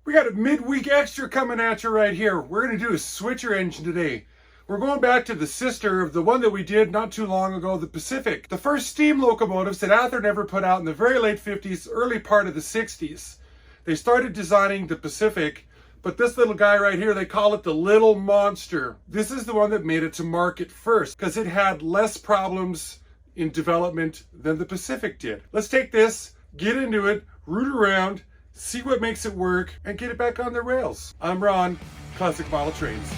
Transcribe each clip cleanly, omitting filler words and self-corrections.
We got a midweek extra coming at you right here. We're going to do a switcher engine today. We're going back to the sister of the one that we did not too long ago, the Pacific. The first steam locomotives that Athearn ever put out in the very late 50s, early part of the 60s. They started designing the Pacific, but this little guy right here, they call it the Little Monster. This is the one that made it to market first because it had less problems in development than the Pacific did. Let's take this, get into it, root around, see what makes it work, and get it back on the rails. I'm Ron, Classic Model Trains.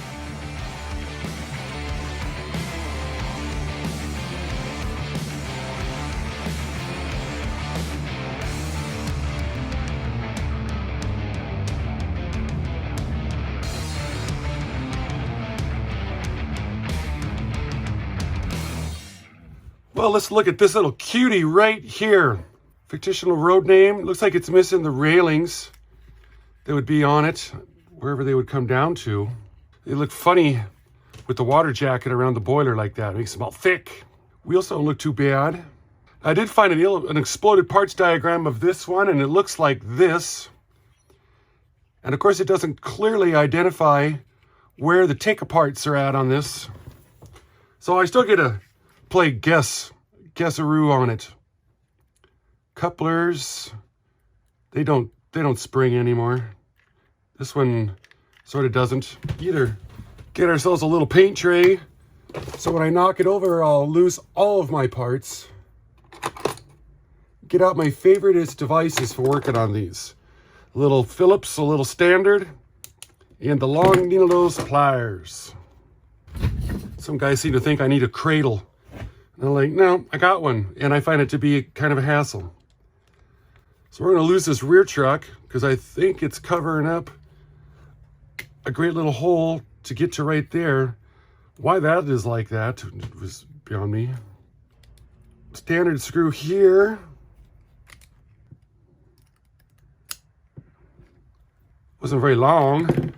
Well, let's look at this little cutie right here. Fictional road name. Looks like it's missing the railings that would be on it, wherever they would come down to. They look funny with the water jacket around the boiler like that. It makes them all thick. Wheels don't look too bad. I did find an exploded parts diagram of this one, and it looks like this. And of course, it doesn't clearly identify where the take-aparts are at on this. So I still get to play guess-a-roo on it. Couplers, they don't spring anymore. This one sort of doesn't either. Get ourselves a little paint tray, so when I knock it over, I'll lose all of my parts. Get out my favoriteest devices for working on these. A little Phillips, a little standard, and the long needle nose pliers. Some guys seem to think I need a cradle. And I'm like, no, I got one, and I find it to be kind of a hassle. So we're going to lose this rear truck because I think it's covering up a great little hole to get to right there. Why that is like that was beyond me. Standard screw here. Wasn't very long.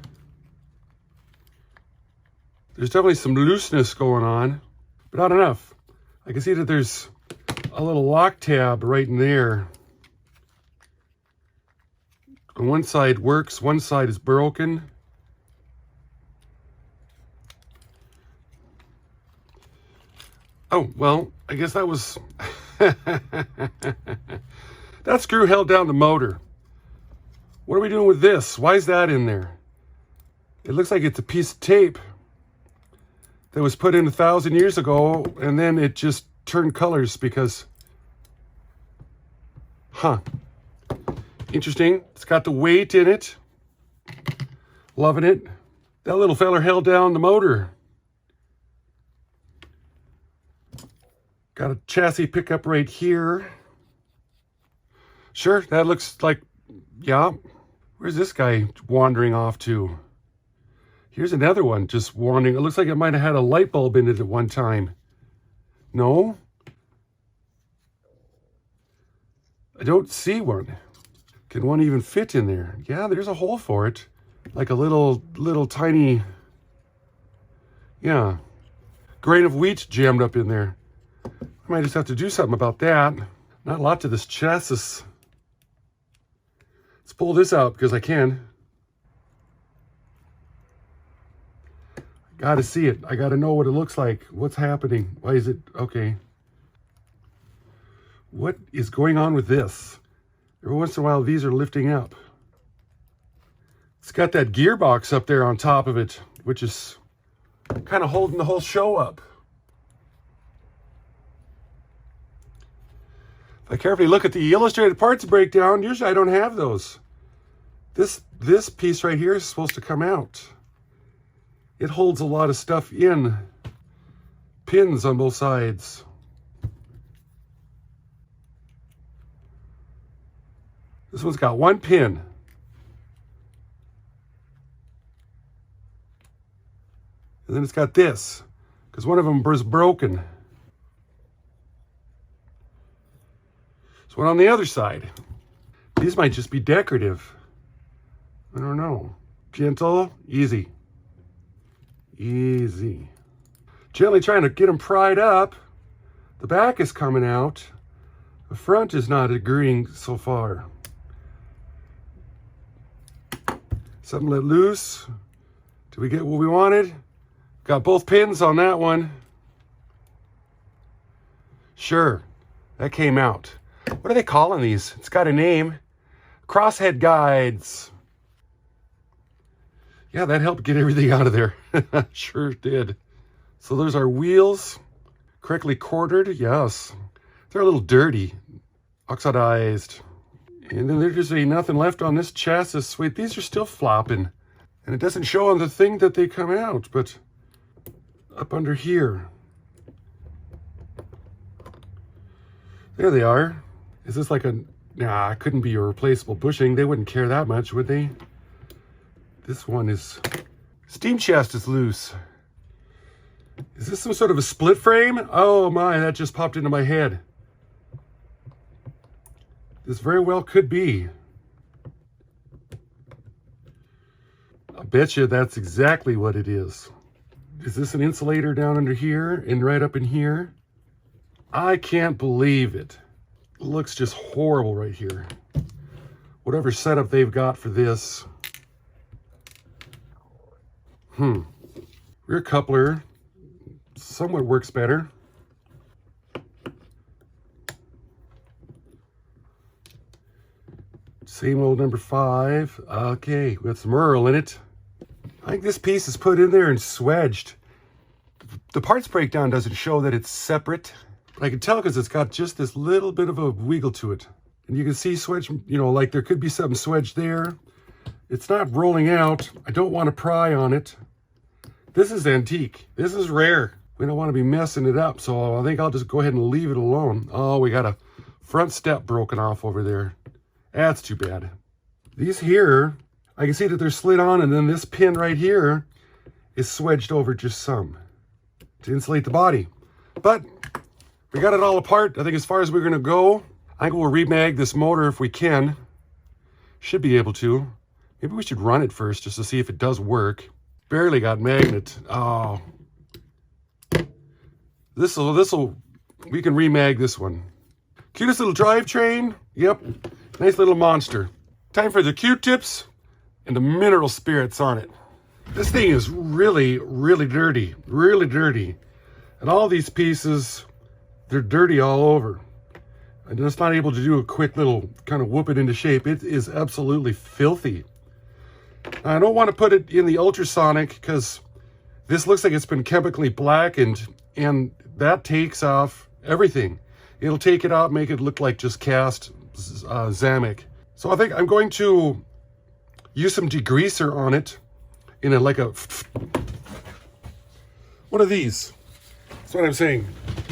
There's definitely some looseness going on, but not enough. I can see that there's a little lock tab right in there. On one side works, one side is broken. Oh, well, I guess that was... that screw held down the motor. What are we doing with this? Why is that in there? It looks like it's a piece of tape that was put in 1,000 years ago, and then it just turned colors because... Huh. Interesting. It's got the weight in it. Loving it. That little feller held down the motor. Got a chassis pickup right here. Sure, that looks like, yeah. Where's this guy wandering off to? Here's another one just wandering. It looks like it might have had a light bulb in it at one time. No? I don't see one. Can one even fit in there? Yeah, there's a hole for it. Like a little tiny, yeah, grain of wheat jammed up in there. I might just have to do something about that. Not a lot to this chassis. Let's pull this out because I can. Gotta see it. I gotta know what it looks like. What's happening? Why is it? Okay. What is going on with this? Every once in a while, these are lifting up. It's got that gearbox up there on top of it, which is kind of holding the whole show up. If I carefully look at the illustrated parts breakdown, usually I don't have those. This piece right here is supposed to come out. It holds a lot of stuff in. Pins on both sides. This one's got one pin. And then it's got this, because one of them was broken. So one on the other side. These might just be decorative. I don't know. Gentle, easy. Easy. Gently trying to get them pried up. The back is coming out. The front is not agreeing so far. Something let loose. Did we get what we wanted? Got both pins on that one. Sure, that came out. What are they calling these? It's got a name. Crosshead guides. Yeah, that helped get everything out of there. Sure did. So there's our wheels. Correctly quartered, yes. They're a little dirty. Oxidized. And then there's just ain't nothing left on this chassis. Wait, these are still flopping. And it doesn't show on the thing that they come out, but up under here. There they are. Is this like a... Nah, it couldn't be a replaceable bushing. They wouldn't care that much, would they? This one is... Steam chest is loose. Is this some sort of a split frame? Oh my, that just popped into my head. This very well could be. I bet you that's exactly what it is. Is this an insulator down under here and right up in here? I can't believe it. It looks just horrible right here. Whatever setup they've got for this. Rear coupler somewhat works better. Same old number 5. Okay, we got some Earl in it. I think this piece is put in there and swedged. The parts breakdown doesn't show that it's separate, but I can tell because it's got just this little bit of a wiggle to it. And you can see swedge, you know, like there could be something swedged there. It's not rolling out. I don't want to pry on it. This is antique. This is rare. We don't want to be messing it up, so I think I'll just go ahead and leave it alone. Oh, we got a front step broken off over there. That's too bad. These here, I can see that they're slid on, and then this pin right here is swedged over just some to insulate the body. But we got it all apart. I think as far as we're going to go, I think we'll remag this motor if we can. Should be able to. Maybe we should run it first just to see if it does work. Barely got magnet. Oh. This'll, we can remag this one. Cutest little drivetrain. Yep. Nice little monster. Time for the Q-tips and the mineral spirits on it. This thing is really, really dirty. Really dirty. And all these pieces, they're dirty all over. I'm just not able to do a quick little kind of whoop it into shape. It is absolutely filthy. I don't want to put it in the ultrasonic because this looks like it's been chemically blackened, and that takes off everything. It'll take it out, make it look like just cast Zamic. So I think I'm going to use some degreaser on it in a like a one of these. That's what I'm saying.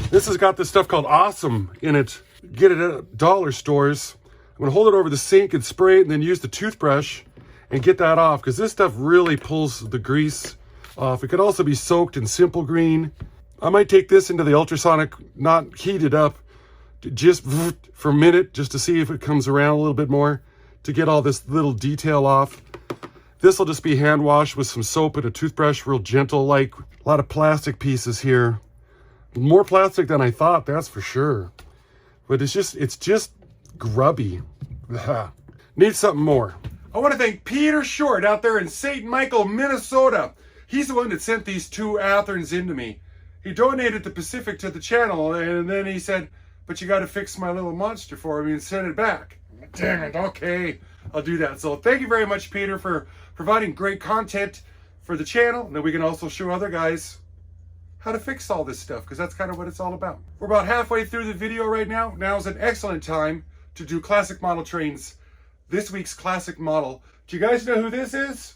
This has got this stuff called Awesome in it. Get it at dollar stores. I'm going to hold it over the sink and spray it, and then use the toothbrush and get that off, because this stuff really pulls the grease off. It could also be soaked in Simple Green. I might take this into the ultrasonic, not heat it up, just for a minute, just to see if it comes around a little bit more, to get all this little detail off. This will just be hand washed with some soap and a toothbrush, real gentle, like a lot of plastic pieces here. More plastic than I thought, that's for sure. But it's just grubby. Need something more. I want to thank Peter Short out there in St. Michael, Minnesota. He's the one that sent these 2 Atherns into me. He donated the Pacific to the channel, and then he said, but you got to fix my little monster for me and send it back. Damn it, okay, I'll do that. So thank you very much, Peter, for providing great content for the channel. And then we can also show other guys how to fix all this stuff, because that's kind of what it's all about. We're about halfway through the video right now. Now is an excellent time to do classic model trains. This week's classic model. Do you guys know who this is?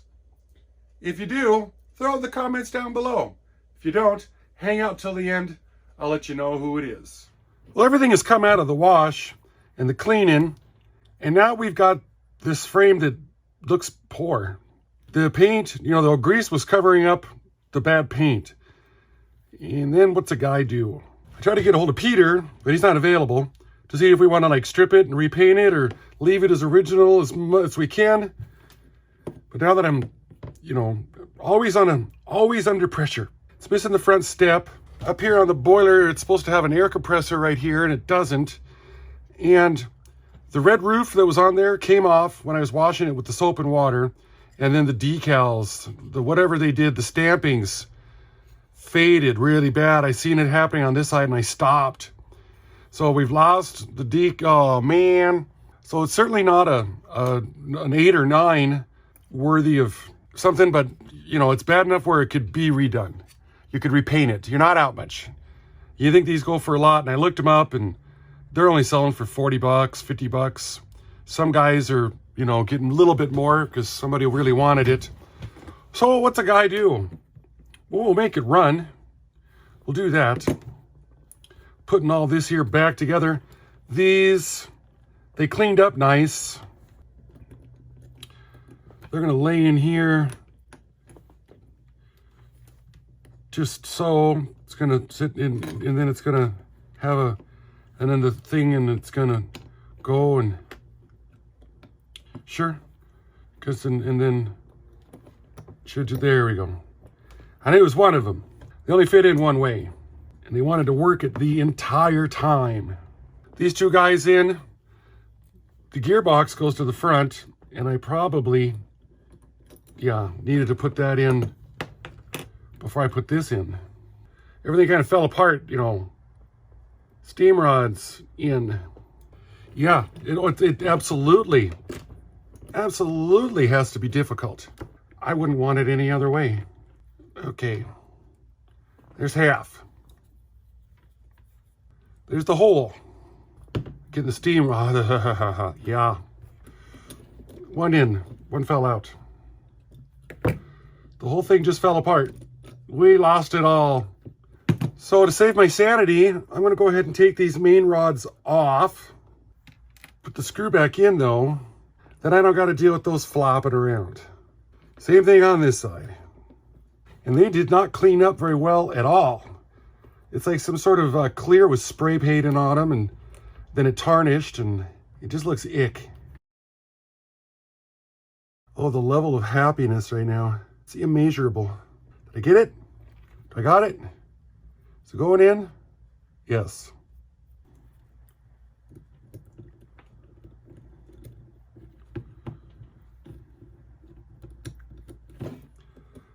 If you do, throw it in the comments down below. If you don't, hang out till the end. I'll let you know who it is. Well, everything has come out of the wash and the cleaning, and now we've got this frame that looks poor. The paint, you know, the grease was covering up the bad paint. And then what's a guy do? I tried to get a hold of Peter, but he's not available, to see if we want to like strip it and repaint it or leave it as original as much as we can. But now that I'm, you know, always under pressure. It's missing the front step. Up here on the boiler, it's supposed to have an air compressor right here, and it doesn't. And the red roof that was on there came off when I was washing it with the soap and water. And then the decals, the whatever they did, the stampings faded really bad. I seen it happening on this side and I stopped. So we've lost the oh man. So it's certainly not an 8 or 9 worthy of something, but you know, it's bad enough where it could be redone. You could repaint it. You're not out much. You think these go for a lot, and I looked them up and they're only selling for $40, $50. Some guys are, you know, getting a little bit more because somebody really wanted it. So what's a guy do? Well, we'll make it run. We'll do that. Putting all this here back together. These, they cleaned up nice. They're gonna lay in here. Just so. It's gonna sit in, and then it's gonna have a, and then the thing, and it's gonna go and, sure. Cause, and then, there we go. And it was one of them. They only fit in one way. And they wanted to work it the entire time. These two guys in, the gearbox goes to the front, and I probably, yeah, needed to put that in before I put this in. Everything kind of fell apart, you know. Steam rods in. Yeah, it absolutely has to be difficult. I wouldn't want it any other way. Okay, there's half. There's the hole. Getting the steam rod, yeah. One in, one fell out. The whole thing just fell apart. We lost it all. So to save my sanity, I'm going to go ahead and take these main rods off. Put the screw back in though. Then I don't got to deal with those flopping around. Same thing on this side. And they did not clean up very well at all. It's like some sort of clear with spray painted on them, and then it tarnished, and it just looks ick. Oh, the level of happiness right now. It's immeasurable. Did I get it? I got it? Is it going in? Yes.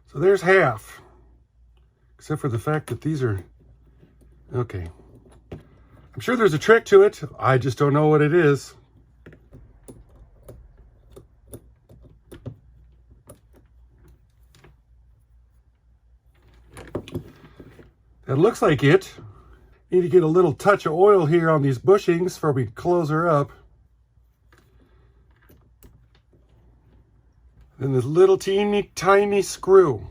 So there's half. Except for the fact that these are, okay. I'm sure there's a trick to it. I just don't know what it is. That looks like it. Need to get a little touch of oil here on these bushings before we close her up. Then this little teeny tiny screw.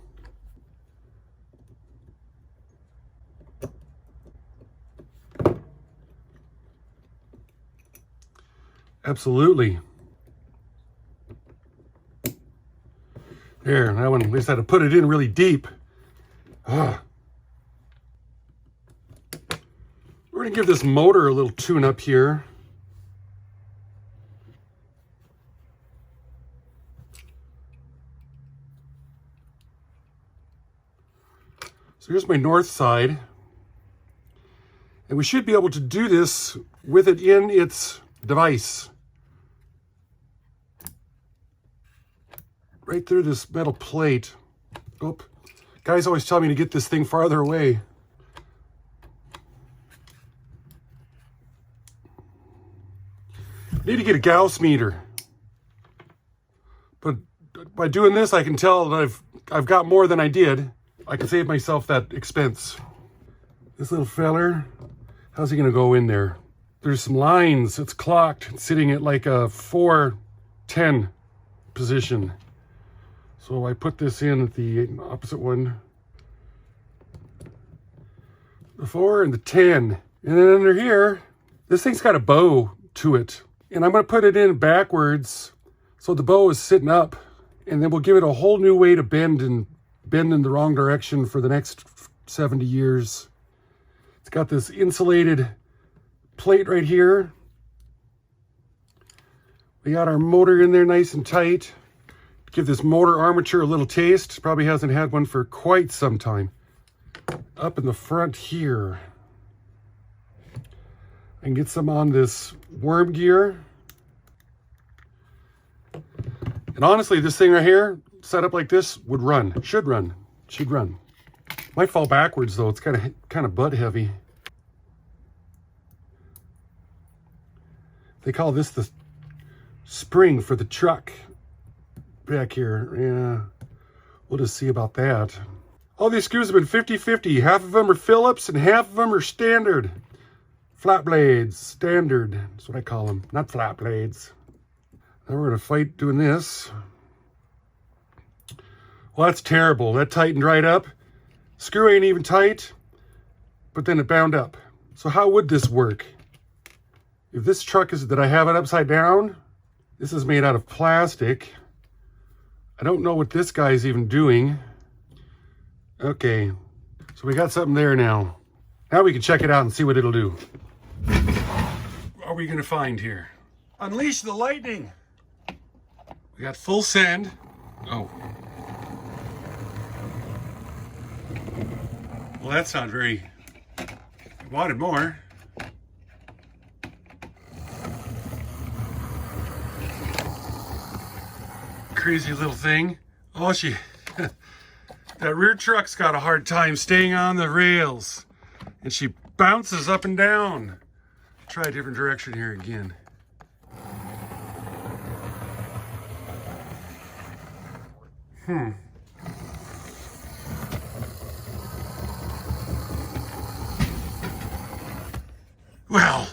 Absolutely. There, that one, at least I had to put it in really deep. Ah. We're going to give this motor a little tune up here. So here's my north side. And we should be able to do this with it in its device. Right through this metal plate. Oh, guys always tell me to get this thing farther away. Need to get a Gauss meter. But by doing this, I can tell that I've got more than I did. I can save myself that expense. This little feller, how's he gonna go in there? There's some lines, it's clocked, it's sitting at like a 410 position. So I put this in at the opposite one. The 4 and the 10. And then under here, this thing's got a bow to it. And I'm gonna put it in backwards so the bow is sitting up, and then we'll give it a whole new way to bend in the wrong direction for the next 70 years. It's got this insulated plate right here. We got our motor in there nice and tight. Give this motor armature a little taste. Probably hasn't had one for quite some time. Up in the front here. I can get some on this worm gear. And honestly, this thing right here, set up like this, would run. Should run. Might fall backwards though. It's kind of butt heavy. They call this the spring for the truck back here. Yeah, we'll just see about that. All these screws have been 50-50. Half of them are Phillips and half of them are standard. Flat blades, standard. That's what I call them, not flat blades. Now we're gonna fight doing this. Well, that's terrible. That tightened right up. Screw ain't even tight, but then it bound up. So how would this work? If this truck is, that I have it upside down, this is made out of plastic. I don't know what this guy's even doing. Okay, so we got something there now. Now we can check it out and see what it'll do. What are we gonna find here? Unleash the lightning. We got full send. Oh. Well, that's not very, I wanted more. Crazy little thing. Oh, that rear truck's got a hard time staying on the rails. And she bounces up and down. Try a different direction here again. Well,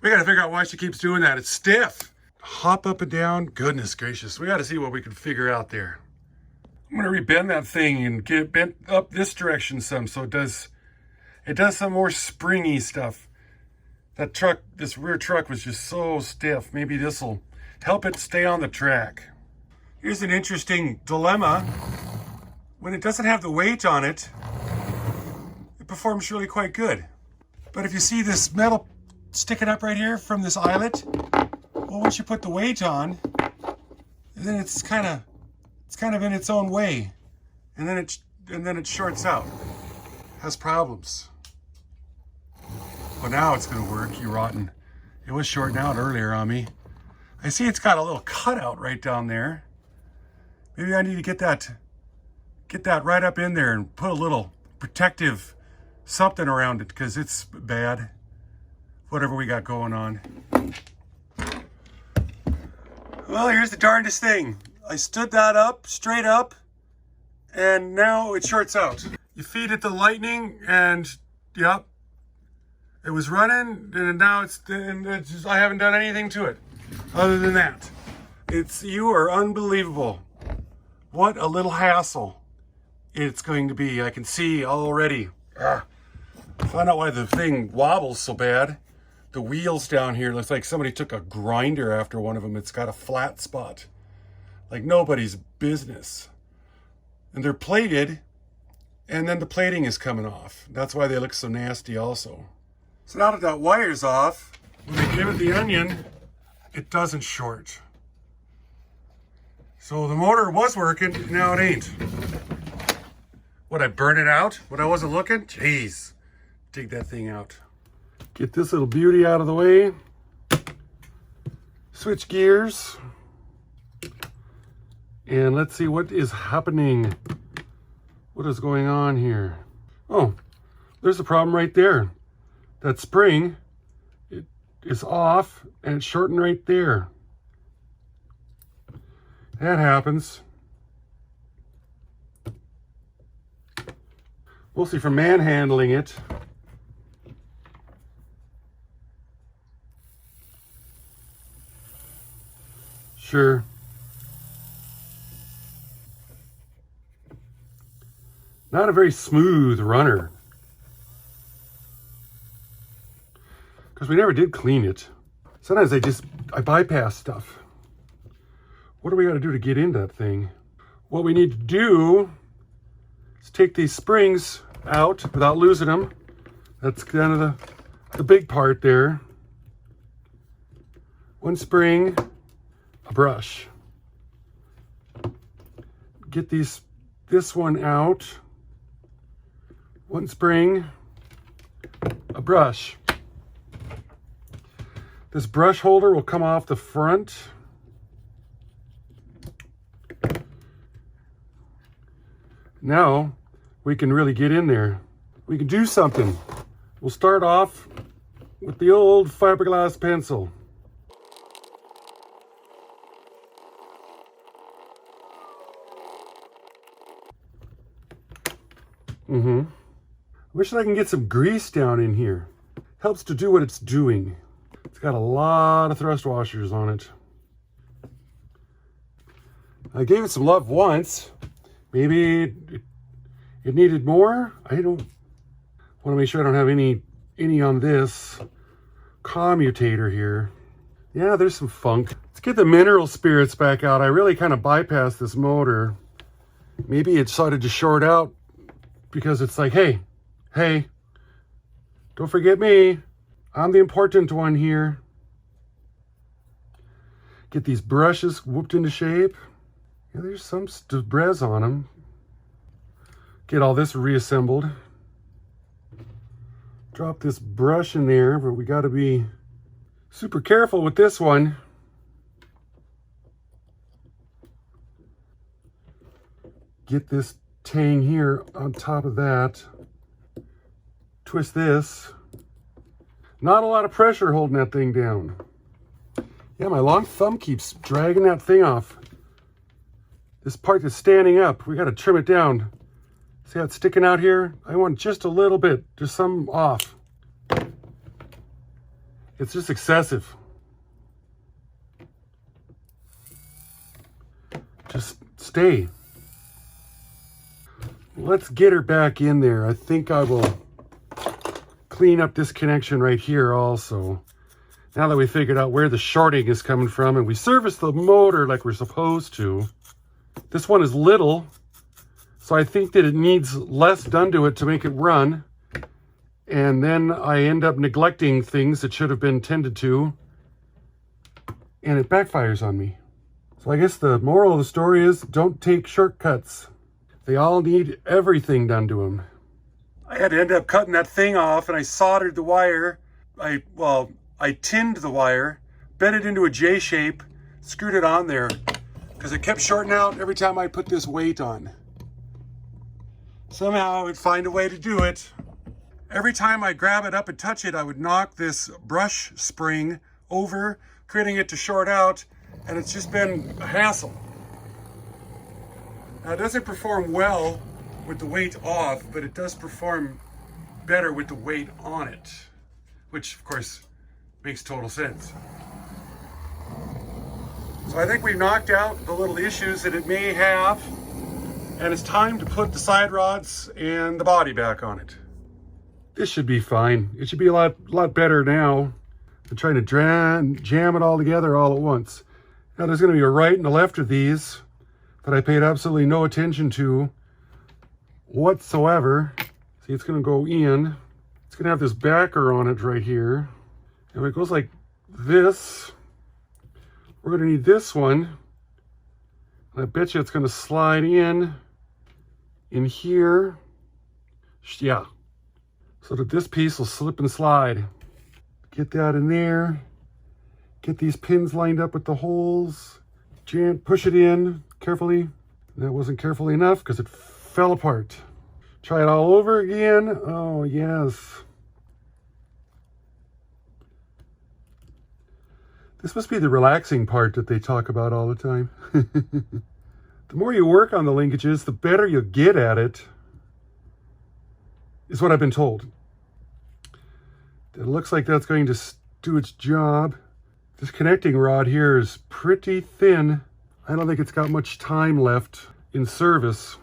we gotta figure out why she keeps doing that. It's stiff. Hop up and down. Goodness gracious. We gotta see what we can figure out there. I'm gonna rebend that thing and get it bent up this direction some so it does some more springy stuff. That truck, this rear truck was just so stiff. Maybe this'll help it stay on the track. Here's an interesting dilemma. When it doesn't have the weight on it, it performs really quite good. But if you see this metal sticking up right here from this eyelet, well, once you put the weight on, then it's kind of in its own way, and then it shorts out. Has problems. Well, now it's going to work. You rotten. It was shorting out earlier on me. I see it's got a little cutout right down there. Maybe I need to get that right up in there and put a little protective something around it because it's bad. Whatever we got going on. Well, here's the darndest thing. I stood that up, straight up, and now it shorts out. You feed it the lightning and, yep, it was running, and now it's just, I haven't done anything to it other than that. You are unbelievable. What a little hassle it's going to be. I can see already. Find out why the thing wobbles so bad. The wheels down here, looks like somebody took a grinder after one of them. It's got a flat spot. Like nobody's business. And they're plated, and then the plating is coming off. That's why they look so nasty also. So now that wire's off, when they give it the onion, it doesn't short. So the motor was working, now it ain't. What, I burn it out when I wasn't looking? Jeez. Dig that thing out. Get this little beauty out of the way. Switch gears. And let's see what is happening. What is going on here? Oh, there's a problem right there. That spring, it is off and it's shortened right there. That happens. Mostly from manhandling it. Sure. Not a very smooth runner. Because we never did clean it. Sometimes I bypass stuff. What do we got to do to get in that thing? What we need to do is take these springs out without losing them. That's kind of the big part there. One spring, a brush. Get this one out. One spring, a brush. This brush holder will come off the front. Now we can really get in there. We can do something. We'll start off with the old fiberglass pencil. I wish I can get some grease down in here. Helps to do what it's doing. It's got a lot of thrust washers on it. I gave it some love once. Maybe it needed more. I don't want to make sure I don't have any on this commutator here. Yeah, there's some funk. Let's get the mineral spirits back out. I really kind of bypassed this motor. Maybe it started to short out because it's like, hey, don't forget me. I'm the important one here. Get these brushes whooped into shape. Yeah, there's some debris on them. Get all this reassembled. Drop this brush in there, but we got to be super careful with this one. Get this tang here on top of that. Twist this. Not a lot of pressure holding that thing down. Yeah, my long thumb keeps dragging that thing off. This part that's standing up, we got to trim it down. See how it's sticking out here? I want just a little bit, just some off. It's just excessive. Just stay. Let's get her back in there. I think I will clean up this connection right here also. Now that we figured out where the shorting is coming from and we service the motor like we're supposed to. This one is little, so I think that it needs less done to it to make it run. And then I end up neglecting things that should have been tended to, and it backfires on me. So I guess the moral of the story is don't take shortcuts. They all need everything done to them. I had to end up cutting that thing off, and I soldered the wire. I tinned the wire, bent it into a J shape, screwed it on there, because it kept shorting out every time I put this weight on. Somehow I would find a way to do it. Every time I grab it up and touch it, I would knock this brush spring over, creating it to short out, and it's just been a hassle. Now, it doesn't perform well with the weight off, but it does perform better with the weight on it, which of course makes total sense. So I think we've knocked out the little issues that it may have, and it's time to put the side rods and the body back on it. This should be fine. It should be a lot better now than trying to jam it all together all at once. Now there's going to be a right and a left of these that I paid absolutely no attention to whatsoever. See, it's going to go in. It's going to have this backer on it right here. And it goes like this. We're going to need this one. And I bet you it's going to slide in here. Yeah. So that this piece will slip and slide. Get that in there. Get these pins lined up with the holes. Push it in carefully. That wasn't carefully enough because it fell apart. Try it all over again. Oh, yes. This must be the relaxing part that they talk about all the time. The more you work on the linkages, the better you'll get at it, is what I've been told. It looks like that's going to do its job. This connecting rod here is pretty thin. I don't think it's got much time left in service.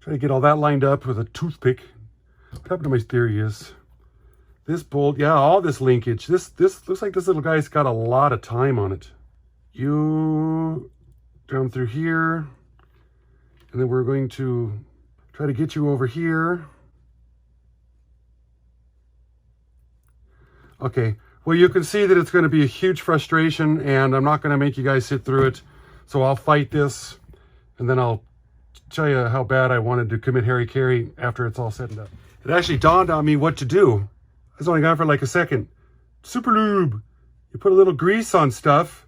Try to get all that lined up with a toothpick. What happened to my theory is this bolt, yeah, all this linkage. This looks like this little guy's got a lot of time on it. You down through here, and then we're going to try to get you over here. Okay, well, you can see that it's going to be a huge frustration, and I'm not going to make you guys sit through it. So I'll fight this, and then I'll tell you how bad I wanted to commit Harry-Carry after it's all said and done. It actually dawned on me what to do. I was only gone for like a second. Super lube. You put a little grease on stuff,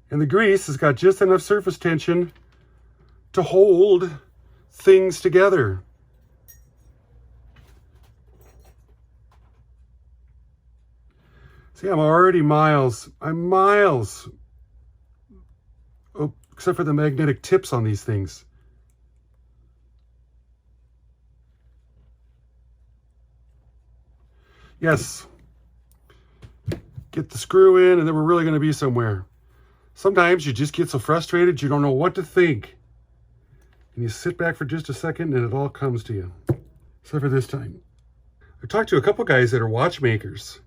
and the grease has got just enough surface tension to hold things together. See, I'm already miles. I'm miles. Oh, except for the magnetic tips on these things. Yes. Get the screw in and then we're really going to be somewhere. Sometimes you just get so frustrated you don't know what to think. And you sit back for just a second and it all comes to you. Except for this time. I talked to a couple guys that are watchmakers.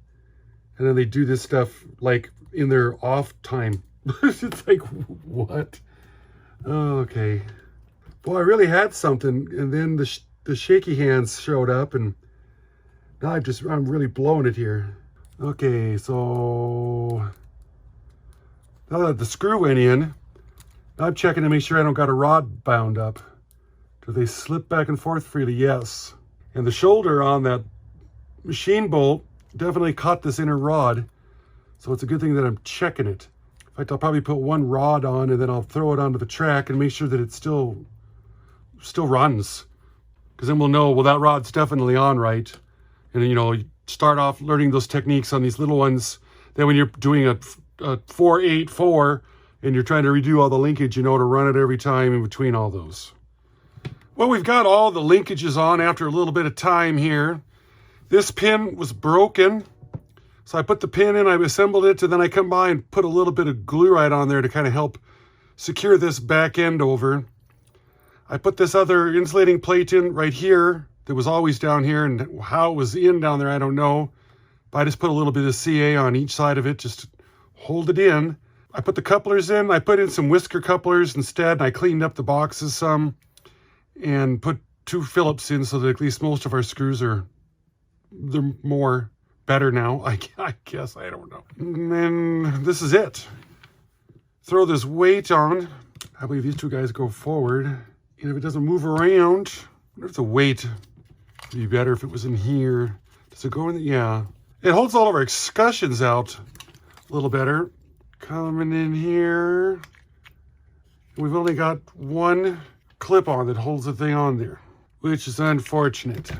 And then they do this stuff like in their off time. It's like, what? Okay. Boy, I really had something. And then the shaky hands showed up. And now I'm really blowing it here. Okay, so now that the screw went in, now I'm checking to make sure I don't got a rod bound up. Do they slip back and forth freely? Yes. And the shoulder on that machine bolt definitely caught this inner rod. So it's a good thing that I'm checking it. In fact, I'll probably put one rod on and then I'll throw it onto the track and make sure that it still runs. Because then we'll know, well, that rod's definitely on right. And you know, you start off learning those techniques on these little ones. Then when you're doing a 4-8-4 and you're trying to redo all the linkage, you know to run it every time in between all those. Well, we've got all the linkages on after a little bit of time here. This pin was broken. So I put the pin in, I assembled it, and then I come by and put a little bit of glue right on there to kind of help secure this back end over. I put this other insulating plate in right here that was always down here, and how it was in down there, I don't know. But I just put a little bit of CA on each side of it, just to hold it in. I put the couplers in. I put in some whisker couplers instead, and I cleaned up the boxes some and put 2 Phillips in so that at least most of our screws they're better now, I guess. I don't know. And then this is it. Throw this weight on. I believe these 2 guys go forward. And if it doesn't move around, I wonder if the weight would be better if it was in here. Does it go in? Yeah. It holds all of our excussions out a little better. Coming in here. We've only got one clip on that holds the thing on there, which is unfortunate.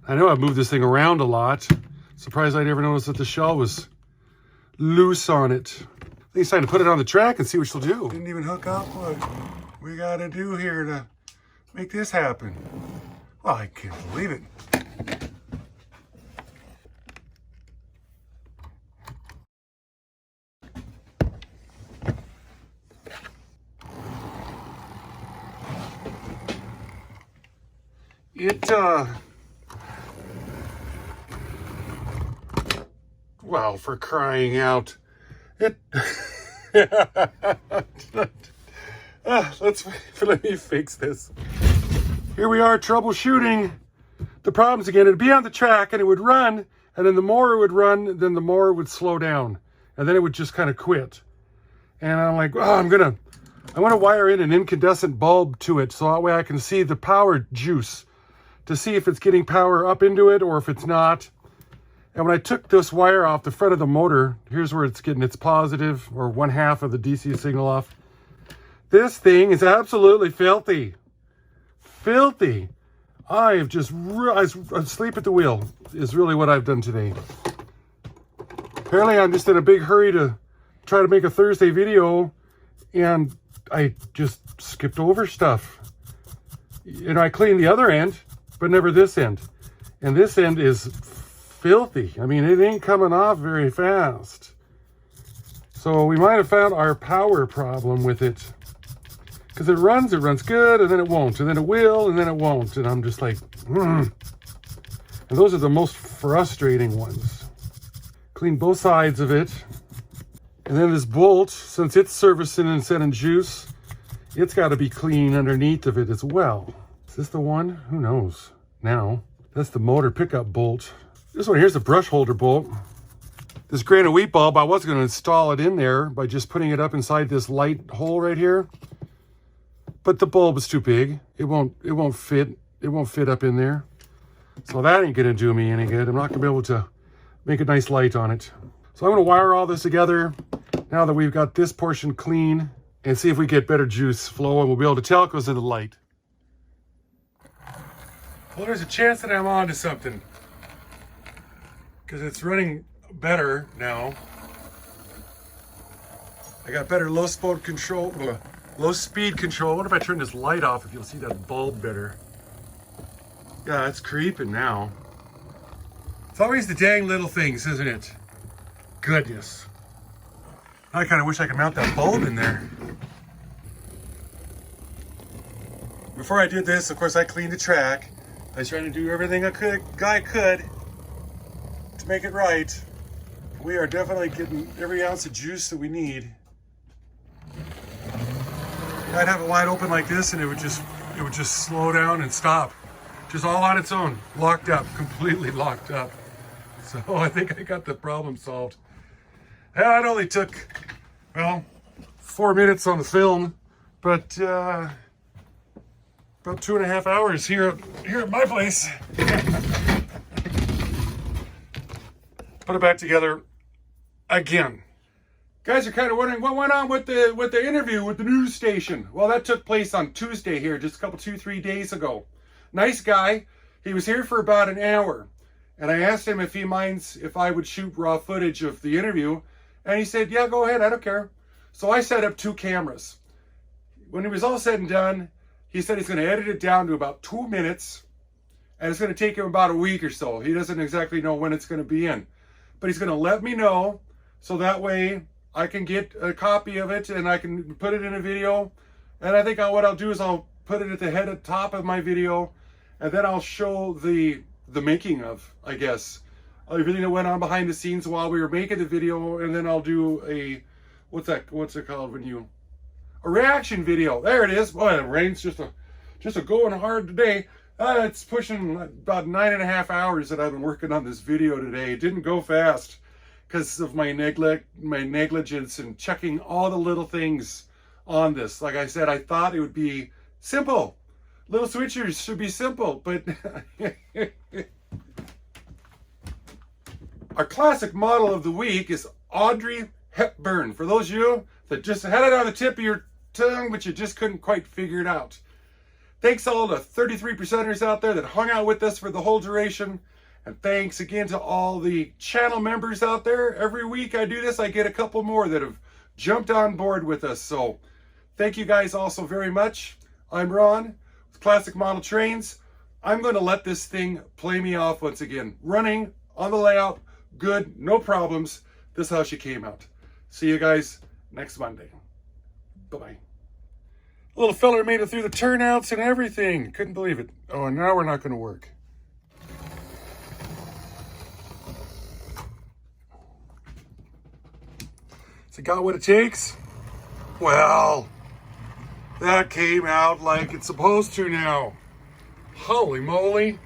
I know I've moved this thing around a lot. Surprised I never noticed that the shell was loose on it. I think it's time to put it on the track and see what she'll do. Didn't even hook up what we got to do here to make this happen. Well, I can't believe it. Well, for crying out. Let me fix this. Here we are troubleshooting the problems again. It'd be on the track and it would run, and then the more it would run, then the more it would slow down. And then it would just kind of quit. And I'm like, oh, I want to wire in an incandescent bulb to it so that way I can see the power juice to see if it's getting power up into it or if it's not. And when I took this wire off the front of the motor, here's where it's getting its positive or 1/2 of the DC signal off. This thing is absolutely filthy. Filthy. I have just, asleep at the wheel is really what I've done today. Apparently I'm just in a big hurry to try to make a Thursday video and I just skipped over stuff. You know, I cleaned the other end, but never this end. And this end is filthy. I mean, it ain't coming off very fast. So we might have found our power problem with it. Because it runs good, and then it won't, and then it will, and then it won't. And I'm just like, And those are the most frustrating ones. Clean both sides of it. And then this bolt, since it's servicing and setting juice, it's got to be clean underneath of it as well. Is this the one? Who knows now? That's the motor pickup bolt. This one here's the brush holder bolt. This granite wheat bulb, I was going to install it in there by just putting it up inside this light hole right here. But the bulb is too big. It won't fit. It won't fit up in there. So that ain't going to do me any good. I'm not going to be able to make a nice light on it. So I'm going to wire all this together now that we've got this portion clean and see if we get better juice flow, and we'll be able to tell it goes into the light. Well, there's a chance that I'm on to something. Because it's running better now. I got better low speed control. Low speed control. What if I turn this light off if you'll see that bulb better? Yeah, it's creeping now. It's always the dang little things, isn't it? Goodness. I kind of wish I could mount that bulb in there. Before I did this, of course, I cleaned the track. I was trying to do everything I could to make it right. We are definitely getting every ounce of juice that we need. I'd have it wide open like this and it would just slow down and stop. Just all on its own, locked up, completely locked up. So I think I got the problem solved. It only took, well, 4 minutes on the film, but about 2.5 hours here at my place. Put it back together again. Guys are kind of wondering what went on with the interview with the news station. Well, that took place on Tuesday here, just a couple, 2-3 days ago. Nice guy. He was here for about an hour. And I asked him if he minds if I would shoot raw footage of the interview. And he said, yeah, go ahead, I don't care. So I set up 2 cameras. When it was all said and done, he said he's going to edit it down to about 2 minutes. And it's going to take him about a week or so. He doesn't exactly know when it's going to be in. But he's going to let me know, so that way I can get a copy of it and I can put it in a video. And I think what I'll do is I'll put it at the top of my video, and then I'll show the making of, I guess, everything that went on behind the scenes while we were making the video. And then I'll do a, what's it called when you, a reaction video. There it is. Boy, the rain's just a going hard today. It's pushing about 9.5 hours that I've been working on this video today. It didn't go fast because of my negligence and checking all the little things on this. Like I said, I thought it would be simple. Little switchers should be simple, but our classic model of the week is Audrey Hepburn. For those of you that just had it on the tip of your tongue, but you just couldn't quite figure it out. Thanks all the 33%ers out there that hung out with us for the whole duration. And thanks again to all the channel members out there. Every week I do this, I get a couple more that have jumped on board with us. So thank you guys all so very much. I'm Ron with Classic Model Trains. I'm going to let this thing play me off once again. Running on the layout, good, no problems. This is how she came out. See you guys next Monday. Bye-bye. Little feller made it through the turnouts and everything. Couldn't believe it. Oh, and now we're not going to work. Has it got what it takes? Well, that came out like it's supposed to now. Holy moly.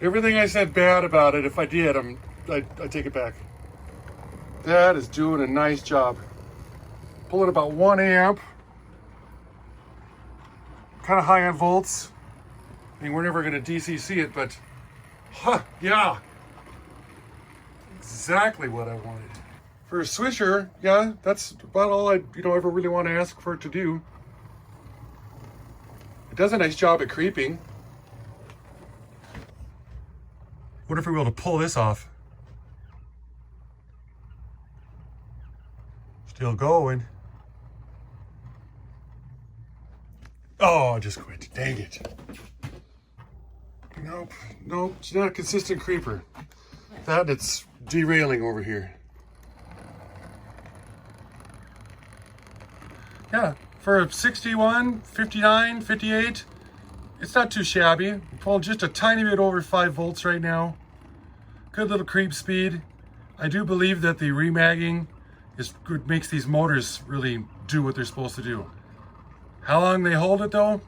Everything I said bad about it, if I did, I take it back. That is doing a nice job. Pulling about 1 amp. Kind of high on volts. I mean, we're never going to DCC it, but yeah. Exactly what I wanted. For a switcher, yeah, that's about all I ever really want to ask for it to do. It does a nice job at creeping. What if we were able to pull this off? Still going. Oh, I just quit. Dang it. Nope, it's not a consistent creeper. It's derailing over here. Yeah, for 61, 59, 58, it's not too shabby. I'm pulling just a tiny bit over 5 volts right now. Good little creep speed. I do believe that the remagging is good, makes these motors really do what they're supposed to do. How long they hold it though,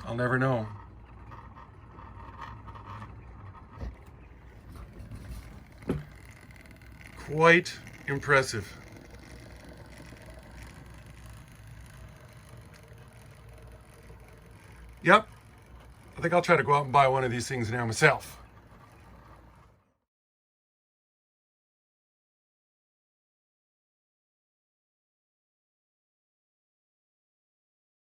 I'll never know. Quite impressive. Yep, I think I'll try to go out and buy one of these things now myself.